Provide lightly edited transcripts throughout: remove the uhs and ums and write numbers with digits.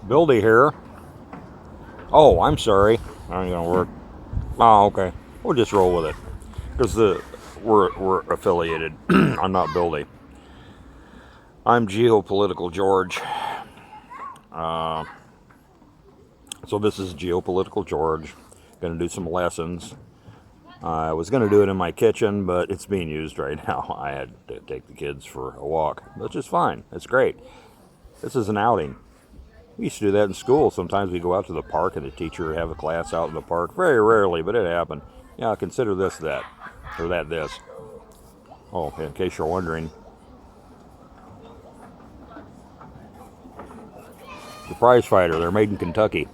Buildy here. Oh, I'm sorry. That ain't gonna work. Oh, okay. We'll just roll with it because we're affiliated. I'm not Buildy. I'm Geopolitical George. So this is Geopolitical George. Gonna do some lessons. I was gonna do it in my kitchen, but it's being used right now. I had to take the kids for a walk, which is fine. It's great. This is an outing. We used to do that in school. Sometimes we go out to the park and the teacher would have a class out in the park. Very rarely, but it happened. Yeah, consider this that. Or that this. Oh, in case you're wondering. The Prize Fighter, they're made in Kentucky.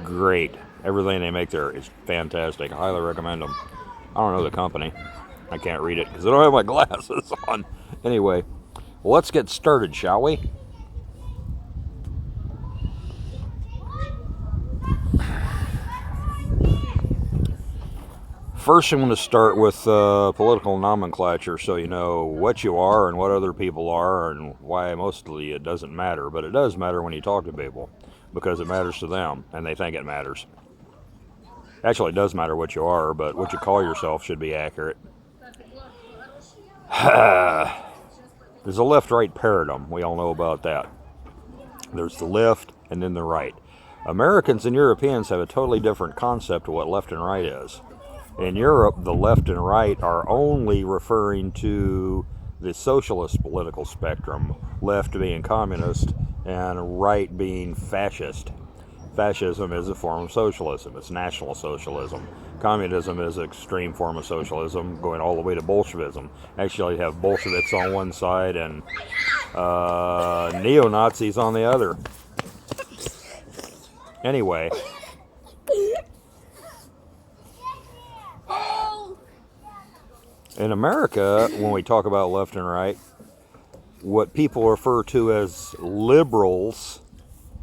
Great. Everything they make there is fantastic. I highly recommend them. I don't know the company. I can't read it because I don't have my glasses on. Anyway, well, let's get started, shall we? First, I'm going to start with political nomenclature so you know what you are and what other people are and why mostly it doesn't matter. But it does matter when you talk to people because it matters to them and they think it matters. Actually, it does matter what you are, but what you call yourself should be accurate. There's a left-right paradigm. We all know about that. There's the left and then the right. Americans and Europeans have a totally different concept of what left and right is. In Europe, the left and right are only referring to the socialist political spectrum, left being communist and right being fascist. Fascism is a form of socialism. It's National Socialism. Communism is an extreme form of socialism, going all the way to Bolshevism. Actually, you have Bolsheviks on one side and neo-Nazis on the other. Anyway. In America, when we talk about left and right, what people refer to as liberals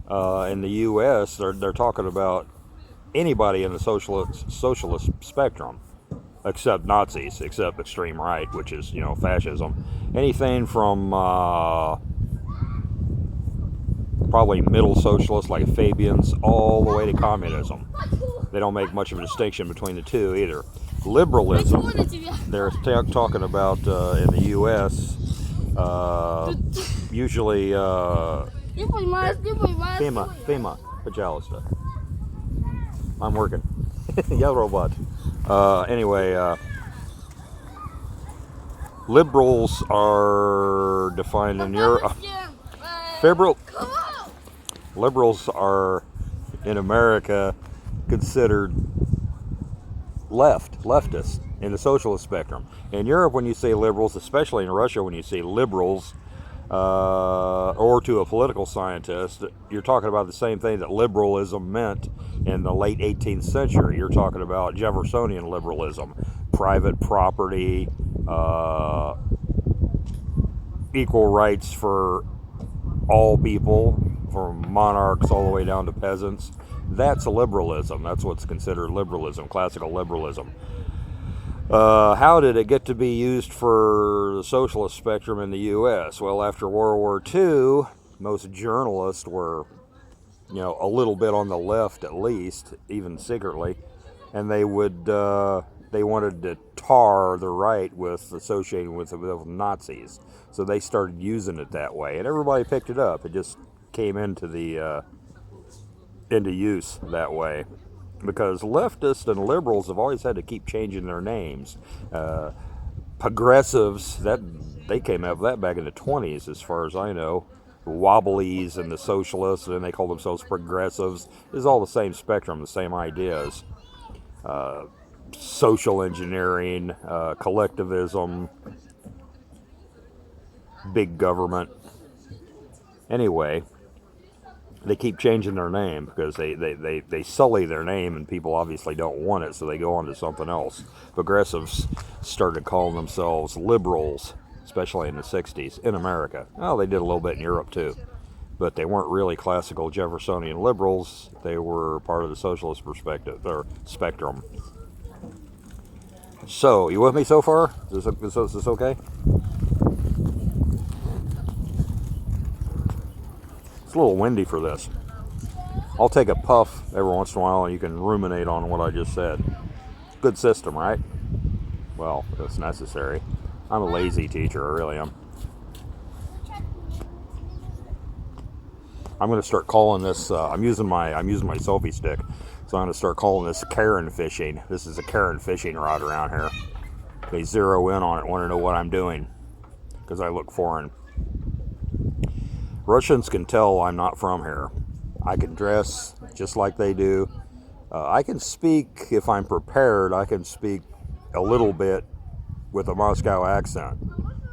in the U.S., they're talking about anybody in the socialist spectrum, except Nazis, except extreme right, which is, fascism. Anything from probably middle socialists like Fabians all the way to communism. They don't make much of a distinction between the two either. Liberalism, they're talking about in the U.S. Usually FEMA, Pajalista. I'm working. Yeah, robot. Anyway, liberals are defined in Europe. Liberals are in America considered leftist in the socialist spectrum. In Europe, when you say liberals, especially in Russia, when you say liberals, or to a political scientist, you're talking about the same thing that liberalism meant in the late 18th century. You're talking about Jeffersonian liberalism, private property, equal rights for all people, from monarchs all the way down to peasants. That's a liberalism. That's what's considered liberalism, classical liberalism. How did it get to be used for the socialist spectrum in the U.S.? Well, after World War II, most journalists were, a little bit on the left at least, even secretly, and they wanted to tar the right with associating with Nazis. So they started using it that way, and everybody picked it up. It just came into use that way, because leftists and liberals have always had to keep changing their names. Progressives, they came up with that back in the 20s, as far as I know. Wobblies and the socialists, and they call themselves progressives. It's all the same spectrum, the same ideas. Social engineering, collectivism, big government. Anyway, they keep changing their name because they sully their name and people obviously don't want it, so they go on to something else. Progressives started calling themselves liberals, especially in the 60s in America. Oh, they did a little bit in Europe too, but they weren't really classical Jeffersonian liberals. They were part of the socialist perspective or spectrum. So, you with me so far? Is this okay? It's a little windy for this. I'll take a puff every once in a while and you can ruminate on what I just said. Good system, right? Well, it's necessary. I'm a lazy teacher, I really am. I'm going to start calling this. I'm using my selfie stick, so I'm going to start calling this Karen fishing. This is a Karen fishing rod around here. They zero in on it, want to know what I'm doing, because I look foreign. Russians can tell I'm not from here. I can dress just like they do. I can speak, if I'm prepared, I can speak a little bit with a Moscow accent,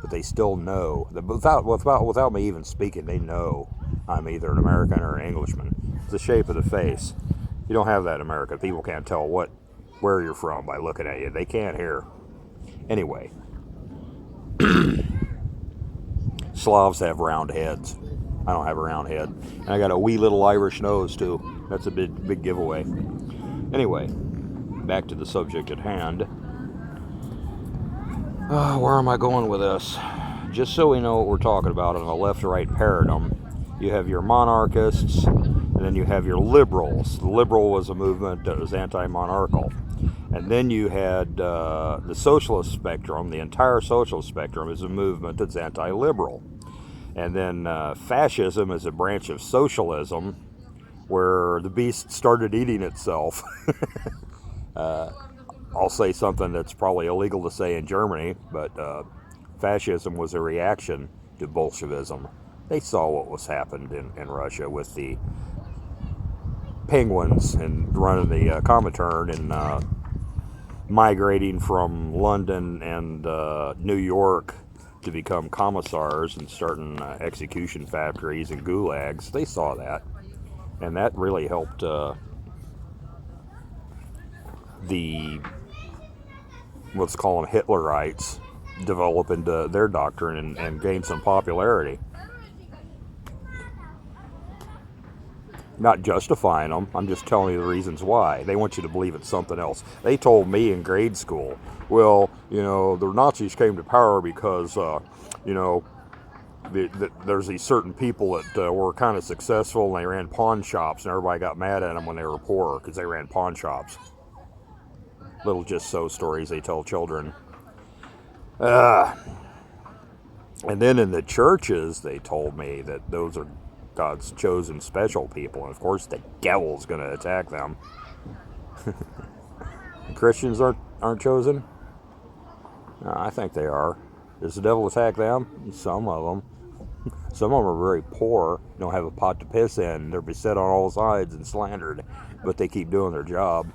but they still know. Without me even speaking, they know I'm either an American or an Englishman. It's the shape of the face. You don't have that in America. People can't tell where you're from by looking at you. They can't hear. Anyway, Slavs have round heads. I don't have a round head. And I got a wee little Irish nose, too. That's a big giveaway. Anyway, back to the subject at hand. Where am I going with this? Just so we know what we're talking about in a left-right paradigm, you have your monarchists, and then you have your liberals. The liberal was a movement that was anti-monarchical. And then you had the socialist spectrum. The entire socialist spectrum is a movement that's anti-liberal. And then fascism is a branch of socialism where the beast started eating itself. I'll say something that's probably illegal to say in Germany, but fascism was a reaction to Bolshevism. They saw what was happened in Russia with the penguins and running the Comintern and migrating from London and New York to become commissars and starting execution factories and gulags. They saw that, and that really helped the, let's call them Hitlerites, develop into their doctrine and gain some popularity. Not justifying them, I'm just telling you the reasons why. They want you to believe it's something else. They told me in grade school, well, the Nazis came to power because, there's these certain people that were kind of successful and they ran pawn shops and everybody got mad at them when they were poor because they ran pawn shops. Little just so stories they tell children. And then in the churches, they told me that those are God's chosen special people, and of course the devil's going to attack them. Christians aren't chosen? No, I think they are. Does the devil attack them? Some of them. Some of them are very poor, don't have a pot to piss in, they're beset on all sides and slandered, but they keep doing their job.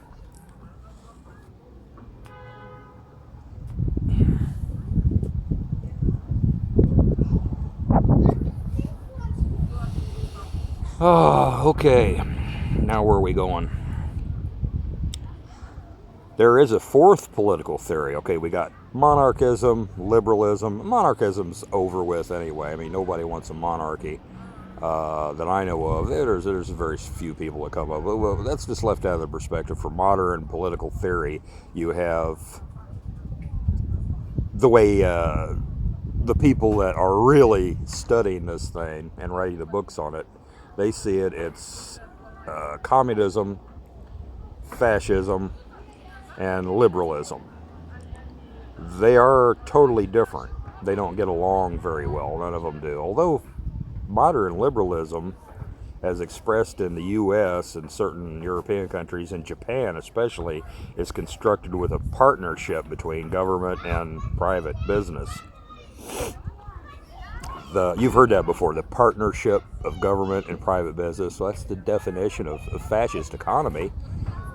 Oh, okay. Now where are we going? There is a fourth political theory. Okay, we got monarchism, liberalism. Monarchism's over with anyway. I mean, nobody wants a monarchy that I know of. There's very few people that come up. Well, that's just left out of the perspective. For modern political theory, you have the way the people that are really studying this thing and writing the books on it, they see it's communism, fascism, and liberalism. They are totally different. They don't get along very well. None of them do. Although modern liberalism, as expressed in the U.S. and certain European countries, and Japan especially, is constructed with a partnership between government and private business. You've heard that before, the partnership of government and private business. So that's the definition of fascist economy.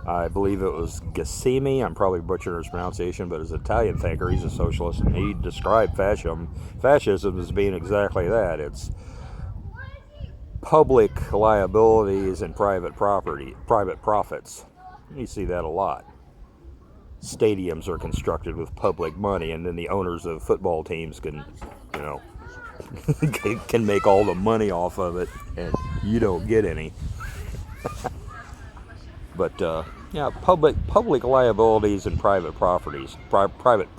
I believe it was Gassimi, I'm probably butchering his pronunciation, but as an Italian thinker, he's a socialist, and he described fascism as being exactly that. It's public liabilities and private profits. You see that a lot. Stadiums are constructed with public money, and then the owners of football teams can can make all the money off of it, and you don't get any. But public liabilities and private profits for private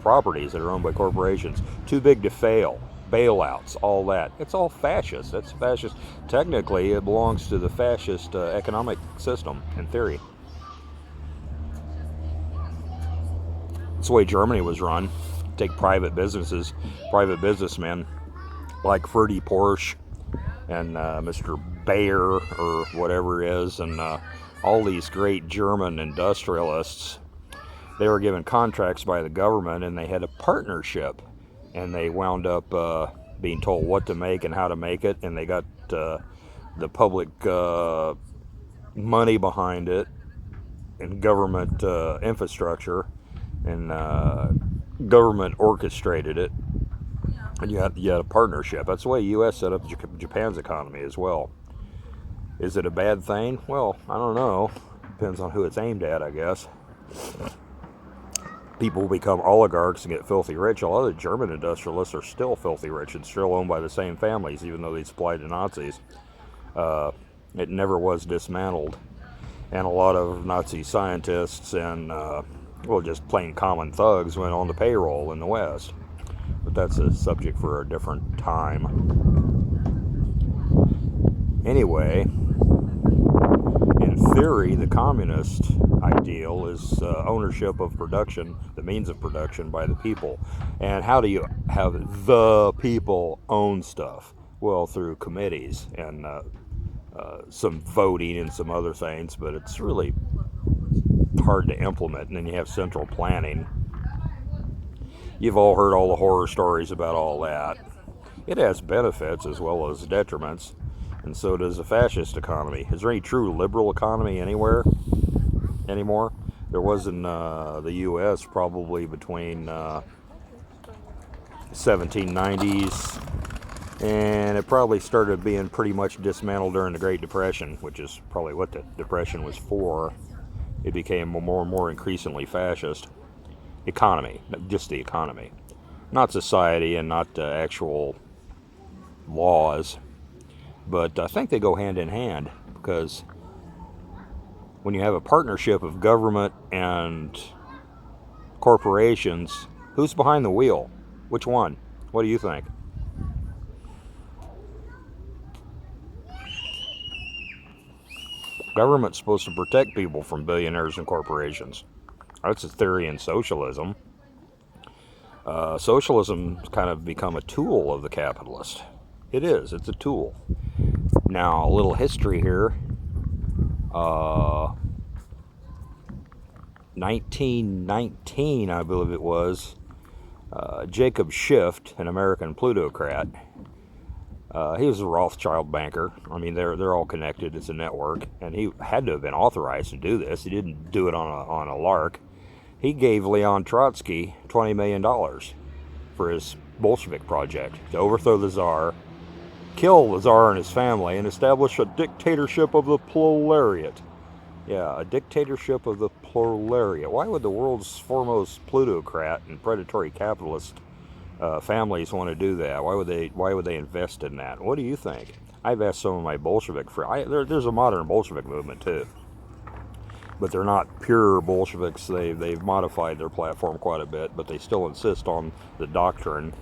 properties that are owned by corporations. Too big to fail. bailouts, all that. It's all fascist. That's fascist. Technically, it belongs to the fascist economic system, in theory. It's the way Germany was run. Take private businesses, private businessmen like Ferdy Porsche and Mr. Bayer or whatever it is, and all these great German industrialists. They were given contracts by the government, and they had a partnership, and they wound up being told what to make and how to make it, and they got the public money behind it, and government infrastructure, and government orchestrated it, and you had a partnership. That's the way the U.S. set up Japan's economy as well. Is it a bad thing? Well, I don't know. Depends on who it's aimed at, I guess. People become oligarchs and get filthy rich. A lot of the German industrialists are still filthy rich and still owned by the same families, even though they supplied the Nazis. It never was dismantled. And a lot of Nazi scientists and, just plain common thugs went on the payroll in the West. But that's a subject for a different time. Anyway, in theory, the communist ideal is ownership of production, the means of production, by the people. And how do you have the people own stuff? Well, through committees and some voting and some other things, but it's really hard to implement. And then you have central planning. You've all heard all the horror stories about all that. It has benefits as well as detriments, and so does a fascist economy. Is there any true liberal economy anywhere anymore? There was in the U.S. probably between 1790s, and it probably started being pretty much dismantled during the Great Depression, which is probably what the Depression was for. It became more and more increasingly fascist. Economy, just the economy, not society and not actual laws, but I think they go hand in hand, because when you have a partnership of government and corporations, who's behind the wheel? Which one? What do you think? Government's supposed to protect people from billionaires and corporations. That's a theory in socialism. Socialism's kind of become a tool of the capitalist. It is. It's a tool. Now, a little history here. 1919, I believe it was, Jacob Schiff, an American plutocrat, he was a Rothschild banker. I mean, they're all connected. It's a network, and he had to have been authorized to do this. He didn't do it on a lark. He gave Leon Trotsky $20 million for his Bolshevik project to overthrow the Tsar, kill the Tsar and his family, and establish a dictatorship of the proletariat. Yeah, a dictatorship of the proletariat. Why would the world's foremost plutocrat and predatory capitalist families want to do that? Why would they invest in that? What do you think? I've asked some of my Bolshevik friends. There's a modern Bolshevik movement too, but they're not pure Bolsheviks. They've modified their platform quite a bit, but they still insist on the doctrine.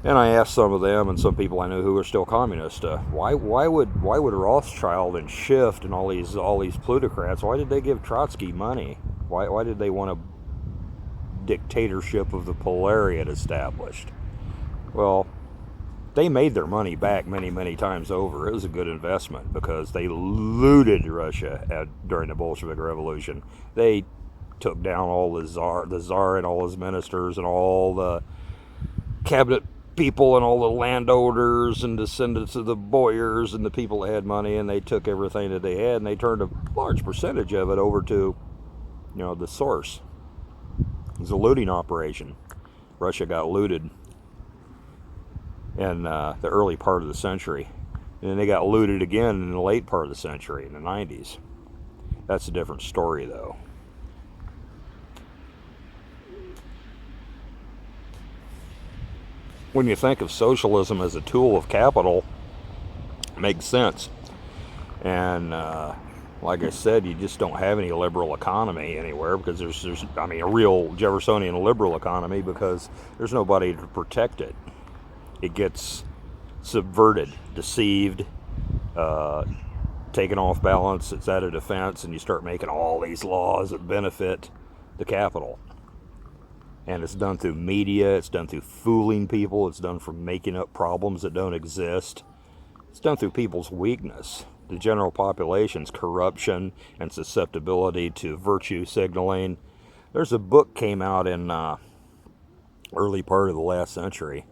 And I asked some of them and some people I knew who are still communist, why would Rothschild and Schiff and all these plutocrats, why did they give Trotsky money? Why did they want a dictatorship of the proletariat established? Well, they made their money back many, many times over. It was a good investment because they looted Russia during the Bolshevik Revolution. They took down all the Tsar and all his ministers and all the cabinet people and all the landowners and descendants of the boyars and the people that had money, and they took everything that they had and they turned a large percentage of it over to, the source. It was a looting operation. Russia got looted in the early part of the century, and then they got looted again in the late part of the century, in the 90s. That's a different story, though. When you think of socialism as a tool of capital, it makes sense. And like I said, you just don't have any liberal economy anywhere, because there's a real Jeffersonian liberal economy, because there's nobody to protect it. it gets subverted, deceived, taken off balance. It's at a defense, and you start making all these laws that benefit the capital. And it's done through media, it's done through fooling people, it's done from making up problems that don't exist. It's done through people's weakness, the general population's corruption and susceptibility to virtue signaling. There's a book came out in early part of the last century.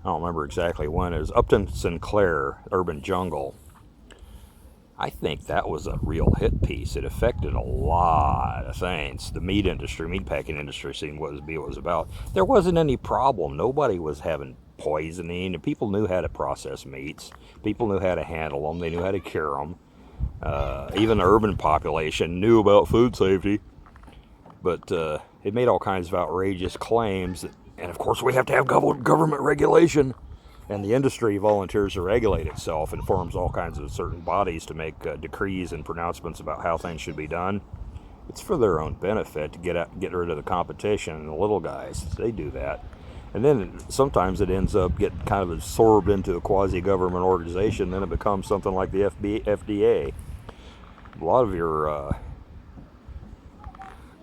I don't remember exactly when. It was Upton Sinclair, Urban Jungle. I think that was a real hit piece. It affected a lot of things. The meat industry, meatpacking industry seemed what it was about. There wasn't any problem. Nobody was having poisoning. People knew how to process meats. People knew how to handle them. They knew how to cure them. Even the urban population knew about food safety. But it made all kinds of outrageous claims. And of course, we have to have government regulation. And the industry volunteers to regulate itself and forms all kinds of certain bodies to make decrees and pronouncements about how things should be done. It's for their own benefit to get rid of the competition and the little guys. They do that. And then sometimes it ends up getting kind of absorbed into a quasi-government organization. Then it becomes something like the FDA. A lot of your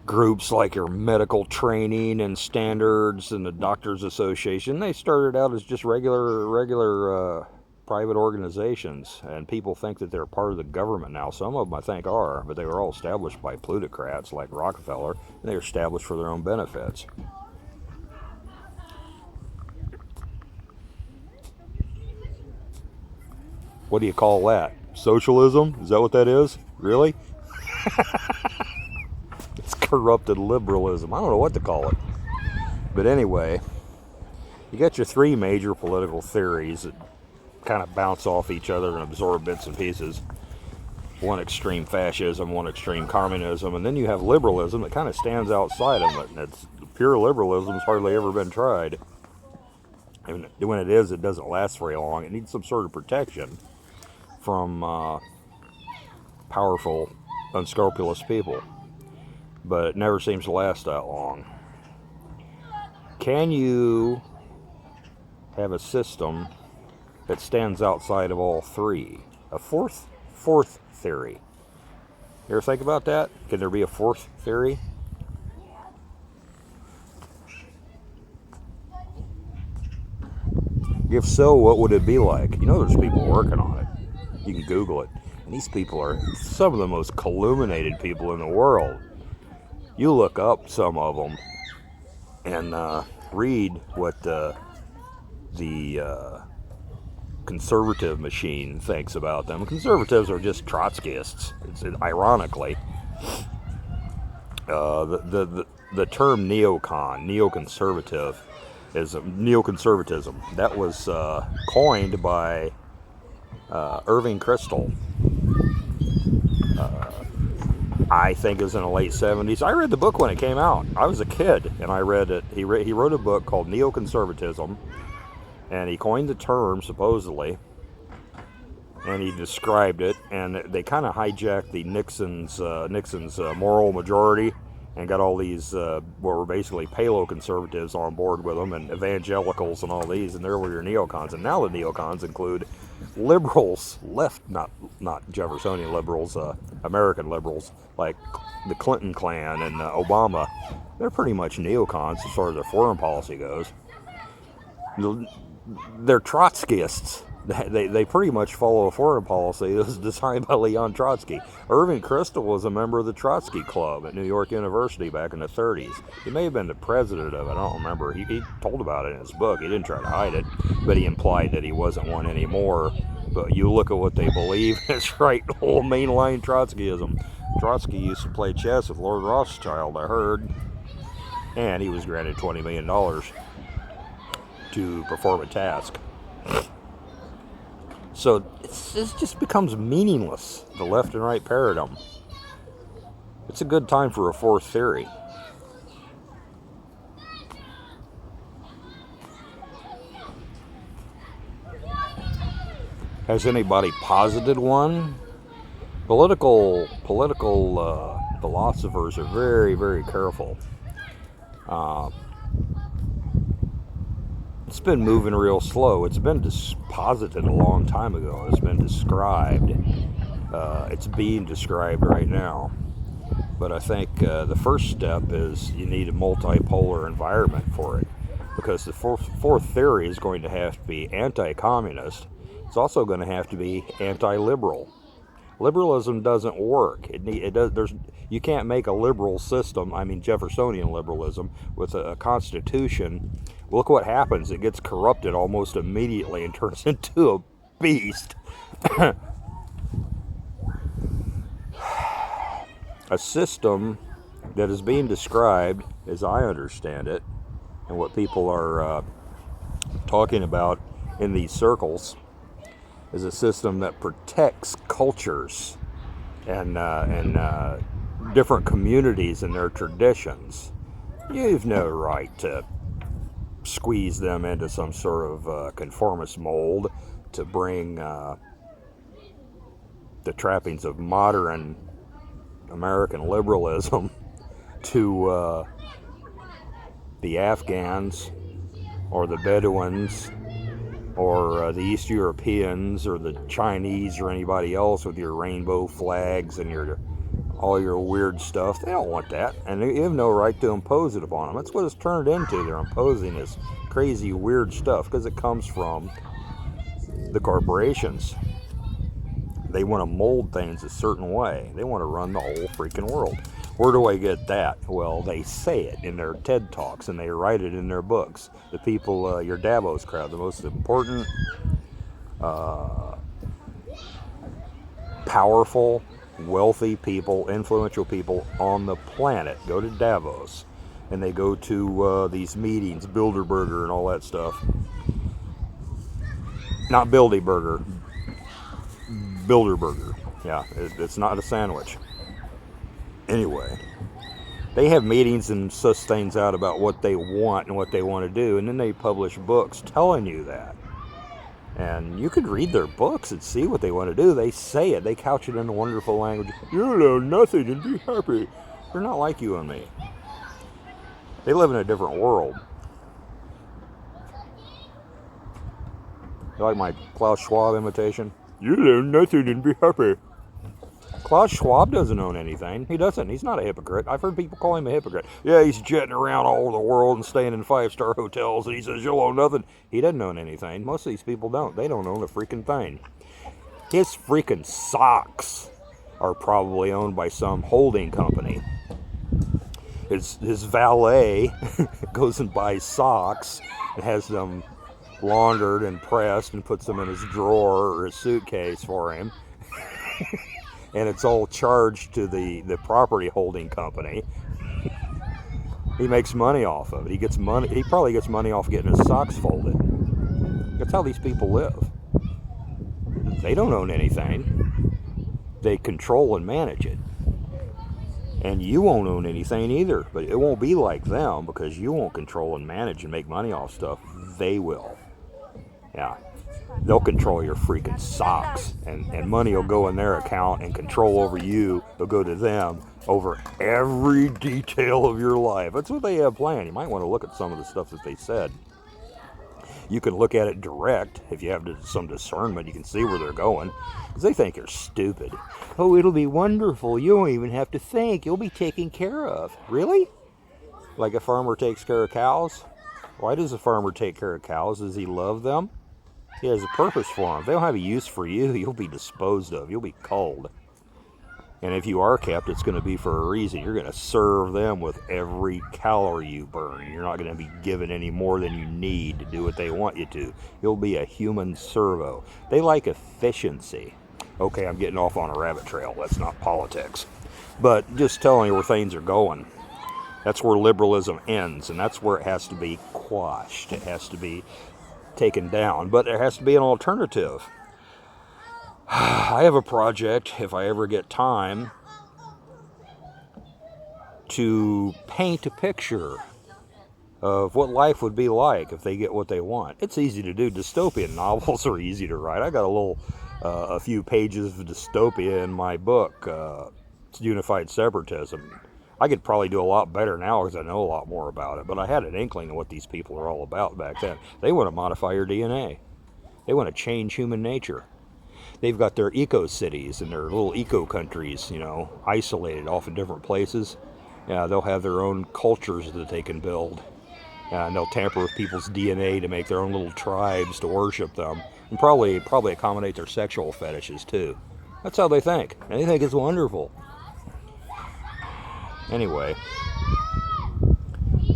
groups like your medical training and standards and the Doctors Association, they started out as just regular private organizations, and people think that they're part of the government now. Some of them I think are, but they were all established by plutocrats like Rockefeller, and they were established for their own benefits. What do you call that? Socialism? Is that what that is? Really? It's corrupted liberalism. I don't know what to call it. But anyway, you got your three major political theories that kind of bounce off each other and absorb bits and pieces. One extreme fascism, one extreme communism, and then you have liberalism that kind of stands outside of it. And it's pure liberalism's hardly ever been tried. And when it is, it doesn't last very long. It needs some sort of protection from powerful, unscrupulous people. But it never seems to last that long. Can you have a system that stands outside of all three? A fourth theory. You ever think about that? Can there be a fourth theory? If so, what would it be like? You know, there's people working on it. You can Google it. And these people are some of the most illuminated people in the world. You look up some of them and read what the conservative machine thinks about them. Conservatives are just Trotskyists. Ironically, the term neoconservative, is neoconservatism. That was coined by Irving Kristol. I think it was in the late 70s. I read the book when it came out. I was a kid, and I read it. He wrote a book called Neoconservatism, and he coined the term, supposedly, and he described it, and they kind of hijacked the Nixon's moral majority and got all these, what were basically paleoconservatives on board with them, and evangelicals and all these, and there were your neocons. And now the neocons include liberals, not Jeffersonian liberals, American liberals, like the Clinton clan and Obama. They're pretty much neocons as far as their foreign policy goes. They're Trotskyists. They pretty much follow a foreign policy that was designed by Leon Trotsky. Irving Kristol was a member of the Trotsky Club at New York University back in the 30s. He may have been the president of it, I don't remember. He told about it in his book. He didn't try to hide it, but he implied that he wasn't one anymore. But you look at what they believe, it's right, whole mainline Trotskyism. Trotsky used to play chess with Lord Rothschild, I heard, and he was granted $20 million to perform a task. So this just becomes meaningless, the left and right paradigm. It's a good time for a fourth theory. Has anybody posited one? Political philosophers are very, very careful. it's been moving real slow. It's been posited a long time ago. It's been described. It's being described right now. But I think the first step is you need a multipolar environment for it. Because the fourth theory is going to have to be anti-communist. It's also going to have to be anti-liberal. Liberalism doesn't work. It does. You can't make a liberal system. I mean, Jeffersonian liberalism with a constitution. Look what happens. It gets corrupted almost immediately and turns into a beast. A system that is being described, as I understand it, and what people are talking about in these circles, is a system that protects cultures and different communities and their traditions. You've no right to squeeze them into some sort of conformist mold to bring the trappings of modern American liberalism to the Afghans or the Bedouins or the East Europeans or the Chinese or anybody else with your rainbow flags and all your weird stuff. They don't want that, and you have no right to impose it upon them. That's what it's turned into. They're imposing this crazy weird stuff because it comes from the corporations. They want to mold things a certain way. They want to run the whole freaking world. Where do I get that? Well, they say it in their TED Talks and they write it in their books. The people, your Davos crowd, the most important, powerful, wealthy people, influential people on the planet go to Davos. And they go to these meetings, Bilderberger and all that stuff. Not Bilderberger. Bilderberger. Yeah, it's not a sandwich. Anyway, they have meetings and suss things out about what they want and what they want to do, and then they publish books telling you that. And you could read their books and see what they want to do. They say it. They couch it in a wonderful language. You know nothing and be happy. They're not like you and me. They live in a different world. You like my Klaus Schwab imitation? You learn nothing and be happy. Klaus Schwab doesn't own anything. He doesn't. He's not a hypocrite. I've heard people call him a hypocrite. Yeah, he's jetting around all over the world and staying in 5-star hotels, and he says, you'll own nothing. He doesn't own anything. Most of these people don't. They don't own a freaking thing. His freaking socks are probably owned by some holding company. His valet goes and buys socks and has them laundered and pressed and puts them in his drawer or his suitcase for him. And it's all charged to the property holding company. He makes money off of it. He gets money. He probably gets money off getting his socks folded. That's how these people live. They don't own anything. They control and manage it. And you won't own anything either. But it won't be like them because you won't control and manage and make money off stuff. They will. Yeah. They'll control your freaking socks, and money will go in their account, and control over you will go to them over every detail of your life. That's what they have planned. You might want to look at some of the stuff that they said. You can look at it direct. If you have some discernment, you can see where they're going, because they think you're stupid. Oh, it'll be wonderful. You won't even have to think. You'll be taken care of. Really? Like a farmer takes care of cows? Why does a farmer take care of cows? Does he love them? He has a purpose for them. If they don't have a use for you, you'll be disposed of. You'll be culled. And if you are kept, it's going to be for a reason. You're going to serve them with every calorie you burn. You're not going to be given any more than you need to do what they want you to. You'll be a human servo. They like efficiency. Okay, I'm getting off on a rabbit trail. That's not politics. But just telling you where things are going. That's where liberalism ends, and that's where it has to be quashed. It has to be taken down, but there has to be an alternative. I have a project, if I ever get time, to paint a picture of what life would be like if they get what they want. It's easy to do. Dystopian novels are easy to write. I got a few pages of dystopia in my book, Unified Separatism. I could probably do a lot better now because I know a lot more about it, but I had an inkling of what these people are all about back then. They want to modify your DNA. They want to change human nature. They've got their eco-cities and their little eco-countries, isolated off in different places. Yeah, they'll have their own cultures that they can build. And they'll tamper with people's DNA to make their own little tribes to worship them. And probably accommodate their sexual fetishes, too. That's how they think. And they think it's wonderful. Anyway,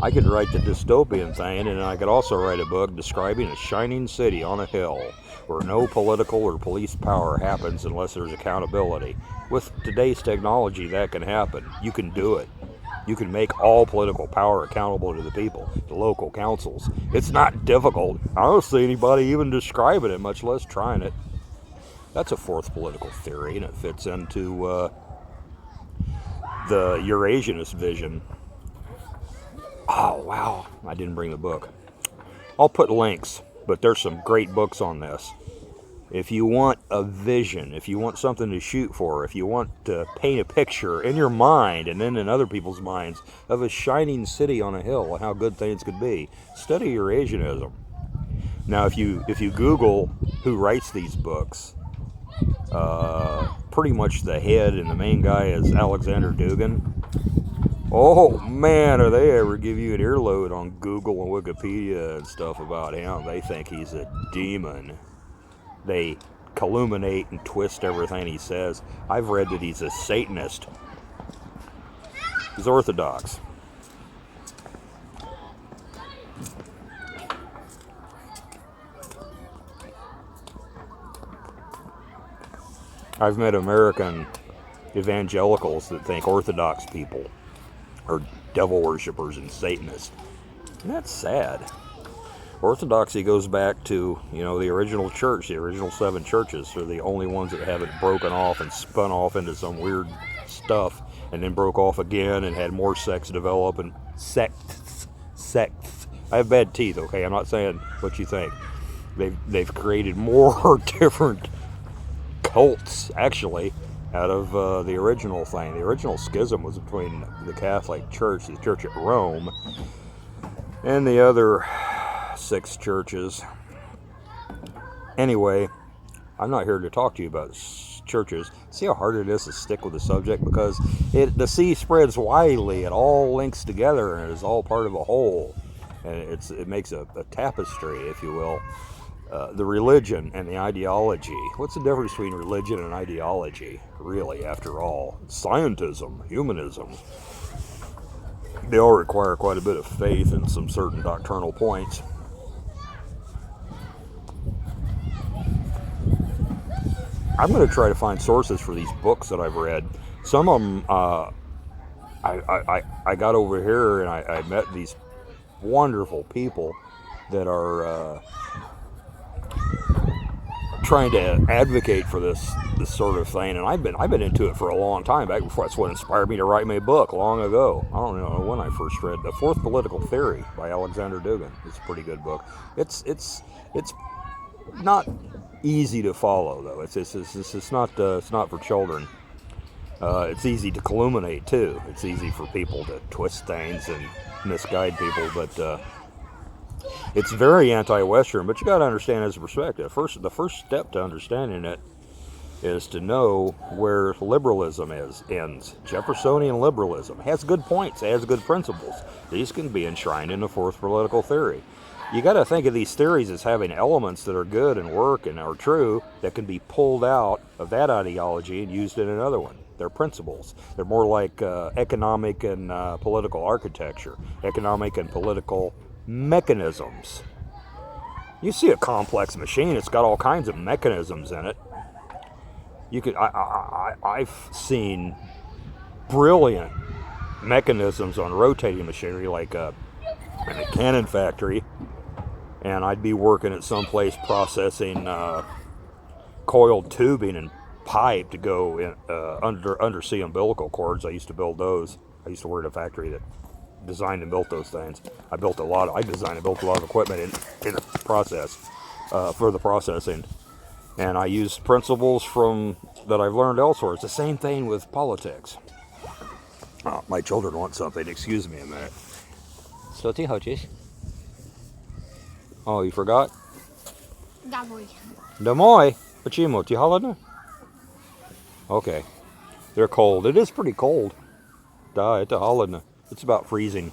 I could write the dystopian thing, and I could also write a book describing a shining city on a hill where no political or police power happens unless there's accountability. With today's technology, that can happen. You can do it. You can make all political power accountable to the people, the local councils. It's not difficult. I don't see anybody even describing it, much less trying it. That's a fourth political theory, and it fits into the Eurasianist vision. Oh, wow. I didn't bring the book. I'll put links, but there's some great books on this. If you want a vision, if you want something to shoot for, if you want to paint a picture in your mind and then in other people's minds of a shining city on a hill and how good things could be, study Eurasianism. Now, if you Google who writes these books, pretty much the head and the main guy is Alexander Dugin. Oh man, do they ever give you an earload on Google and Wikipedia and stuff about him. They think he's a demon. They calumniate and twist everything he says. I've read that he's a Satanist. He's Orthodox. I've met American evangelicals that think Orthodox people are devil worshippers and Satanists. And that's sad. Orthodoxy goes back to, the original church. The original 7 churches are the only ones that haven't broken off and spun off into some weird stuff and then broke off again and had more sects develop and sects. I have bad teeth, okay? I'm not saying what you think. They've created more different cults, actually, out of the original thing. The original schism was between the Catholic Church, the Church at Rome, and the other 6 churches. Anyway, I'm not here to talk to you about churches. See how hard it is to stick with the subject, because the sea spreads widely. It all links together and it is all part of a whole, and it makes a tapestry, if you will. The religion and the ideology. What's the difference between religion and ideology, really, after all? Scientism, humanism. They all require quite a bit of faith in some certain doctrinal points. I'm going to try to find sources for these books that I've read. Some of them, I got over here and I met these wonderful people that are trying to advocate for this sort of thing, and I've been into it for a long time. Back before, that's what inspired me to write my book long ago. I don't know when I first read The Fourth Political Theory by Alexander Dugin. It's a pretty good book. It's not easy to follow, though. It's not for children. It's easy to calumniate too. It's easy for people to twist things and misguide people, but it's very anti-Western. But you got to understand his perspective. The first step to understanding it is to know where liberalism ends. Jeffersonian liberalism has good points, has good principles. These can be enshrined in the fourth political theory. You got to think of these theories as having elements that are good and work and are true that can be pulled out of that ideology and used in another one. They're principles. They're more like economic and political architecture, economic and political mechanisms. You see a complex machine, it's got all kinds of mechanisms in it. I've seen brilliant mechanisms on rotating machinery, like in a cannon factory, and I'd be working at some place processing coiled tubing and pipe to go in, undersea umbilical cords. I used to build those. I used to work at a factory that designed and built those things. I designed and built a lot of equipment in the process for the processing, and I used principles that I've learned elsewhere. It's the same thing with politics. Oh, my children want something. Excuse me a minute. Co ty хочешь? Oh, you forgot? Домой. Домой? Почему? Ты холодно? Okay. They're cold. It is pretty cold. Да, это холодно. It's about freezing.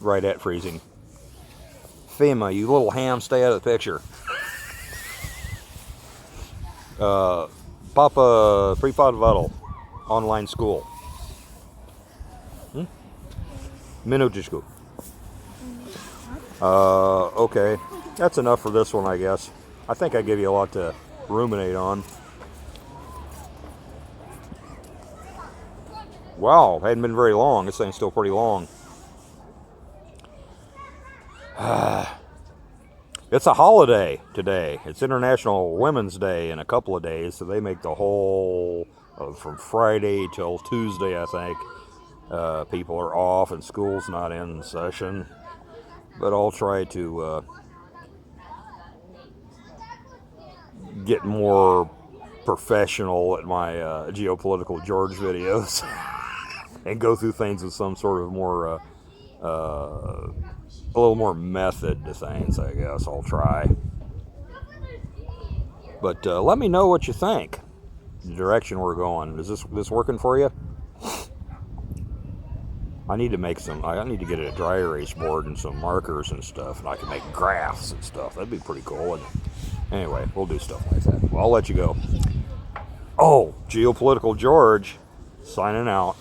Right at freezing. Fema, you little ham, stay out of the picture. Papa преподаватель. Online school. Minutочку. Okay. That's enough for this one, I guess. I think I give you a lot to ruminate on. Wow, hadn't been very long. This thing's still pretty long. It's a holiday today. It's International Women's Day in a couple of days, so they make the whole from Friday till Tuesday, I think. People are off and school's not in session. But I'll try to get more professional at my geopolitical George videos and go through things with some sort of more a little more method to things, I guess. I'll try. But let me know what you think. The direction we're going. Is this working for you? I need to make some. I need to get a dry erase board and some markers and stuff, and I can make graphs and stuff. That'd be pretty cool, wouldn't it? Anyway, we'll do stuff like that. Well, I'll let you go. Oh, Geopolitical George, signing out.